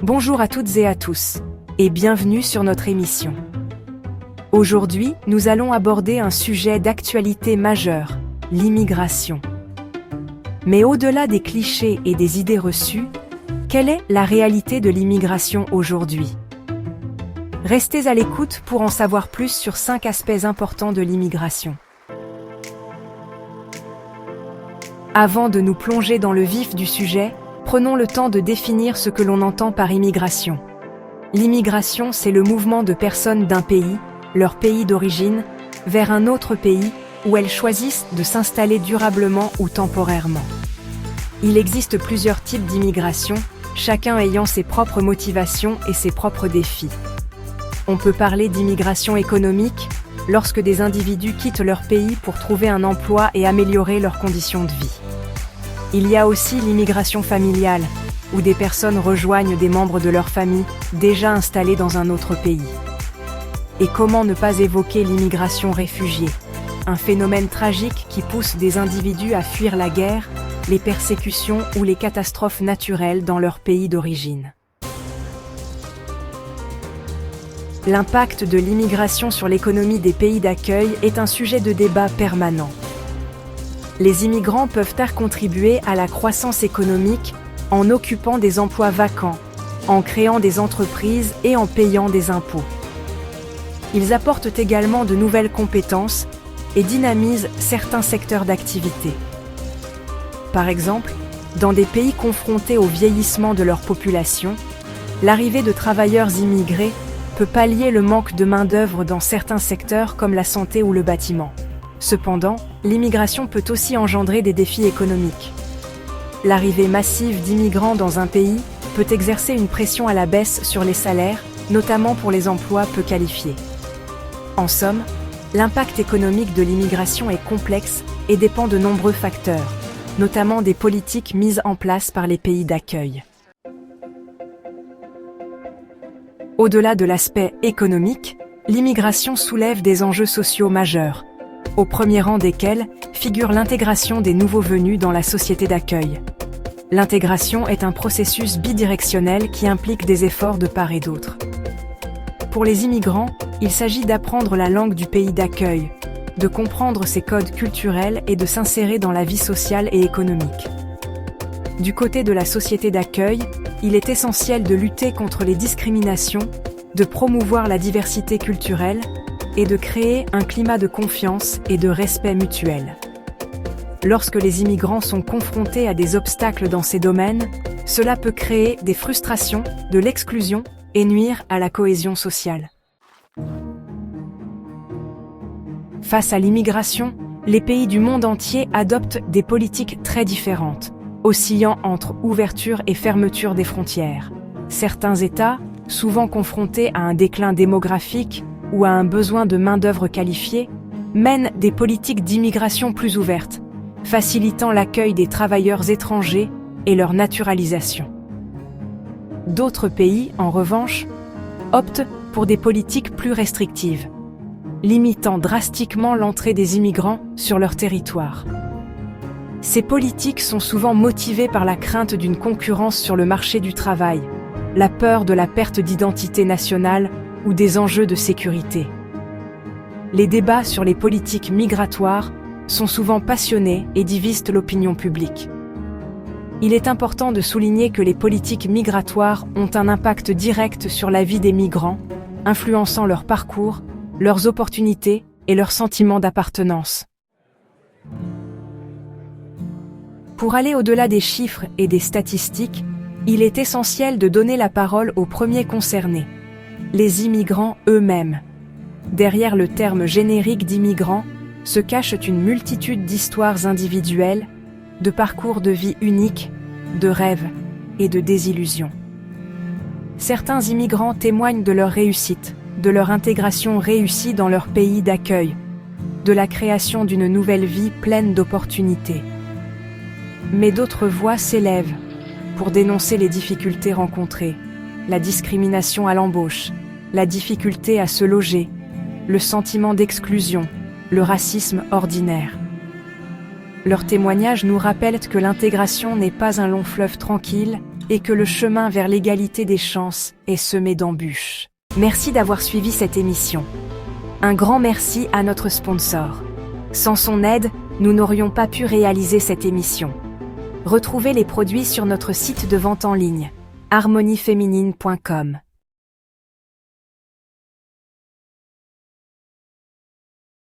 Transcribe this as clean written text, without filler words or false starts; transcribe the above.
Bonjour à toutes et à tous, et bienvenue sur notre émission. Aujourd'hui, nous allons aborder un sujet d'actualité majeure, l'immigration. Mais au-delà des clichés et des idées reçues, quelle est la réalité de l'immigration aujourd'hui? Restez à l'écoute pour en savoir plus sur 5 aspects importants de l'immigration. Avant de nous plonger dans le vif du sujet, prenons le temps de définir ce que l'on entend par immigration. L'immigration, c'est le mouvement de personnes d'un pays, leur pays d'origine, vers un autre pays où elles choisissent de s'installer durablement ou temporairement. Il existe plusieurs types d'immigration, chacun ayant ses propres motivations et ses propres défis. On peut parler d'immigration économique, lorsque des individus quittent leur pays pour trouver un emploi et améliorer leurs conditions de vie. Il y a aussi l'immigration familiale, où des personnes rejoignent des membres de leur famille déjà installés dans un autre pays. Et comment ne pas évoquer l'immigration réfugiée, un phénomène tragique qui pousse des individus à fuir la guerre, les persécutions ou les catastrophes naturelles dans leur pays d'origine. L'impact de l'immigration sur l'économie des pays d'accueil est un sujet de débat permanent. Les immigrants peuvent contribuer à la croissance économique en occupant des emplois vacants, en créant des entreprises et en payant des impôts. Ils apportent également de nouvelles compétences et dynamisent certains secteurs d'activité. Par exemple, dans des pays confrontés au vieillissement de leur population, l'arrivée de travailleurs immigrés peut pallier le manque de main-d'œuvre dans certains secteurs comme la santé ou le bâtiment. Cependant, l'immigration peut aussi engendrer des défis économiques. L'arrivée massive d'immigrants dans un pays peut exercer une pression à la baisse sur les salaires, notamment pour les emplois peu qualifiés. En somme, l'impact économique de l'immigration est complexe et dépend de nombreux facteurs, notamment des politiques mises en place par les pays d'accueil. Au-delà de l'aspect économique, l'immigration soulève des enjeux sociaux majeurs, au premier rang desquels figure l'intégration des nouveaux venus dans la société d'accueil. L'intégration est un processus bidirectionnel qui implique des efforts de part et d'autre. Pour les immigrants, il s'agit d'apprendre la langue du pays d'accueil, de comprendre ses codes culturels et de s'insérer dans la vie sociale et économique. Du côté de la société d'accueil, il est essentiel de lutter contre les discriminations, de promouvoir la diversité culturelle et de créer un climat de confiance et de respect mutuel. Lorsque les immigrants sont confrontés à des obstacles dans ces domaines, cela peut créer des frustrations, de l'exclusion et nuire à la cohésion sociale. Face à l'immigration, les pays du monde entier adoptent des politiques très différentes, oscillant entre ouverture et fermeture des frontières. Certains États, souvent confrontés à un déclin démographique ou à un besoin de main-d'œuvre qualifiée, mènent des politiques d'immigration plus ouvertes, facilitant l'accueil des travailleurs étrangers et leur naturalisation. D'autres pays, en revanche, optent pour des politiques plus restrictives, limitant drastiquement l'entrée des immigrants sur leur territoire. Ces politiques sont souvent motivées par la crainte d'une concurrence sur le marché du travail, la peur de la perte d'identité nationale ou des enjeux de sécurité. Les débats sur les politiques migratoires sont souvent passionnés et divisent l'opinion publique. Il est important de souligner que les politiques migratoires ont un impact direct sur la vie des migrants, influençant leur parcours, leurs opportunités et leur sentiment d'appartenance. Pour aller au-delà des chiffres et des statistiques, il est essentiel de donner la parole aux premiers concernés, les immigrants eux-mêmes. Derrière le terme générique d'immigrants se cache une multitude d'histoires individuelles, de parcours de vie uniques, de rêves et de désillusions. Certains immigrants témoignent de leur réussite, de leur intégration réussie dans leur pays d'accueil, de la création d'une nouvelle vie pleine d'opportunités. Mais d'autres voix s'élèvent pour dénoncer les difficultés rencontrées, la discrimination à l'embauche, la difficulté à se loger, le sentiment d'exclusion, le racisme ordinaire. Leurs témoignages nous rappellent que l'intégration n'est pas un long fleuve tranquille, et que le chemin vers l'égalité des chances est semé d'embûches. Merci d'avoir suivi cette émission. Un grand merci à notre sponsor. Sans son aide, nous n'aurions pas pu réaliser cette émission. Retrouvez les produits sur notre site de vente en ligne, harmonieféminine.com.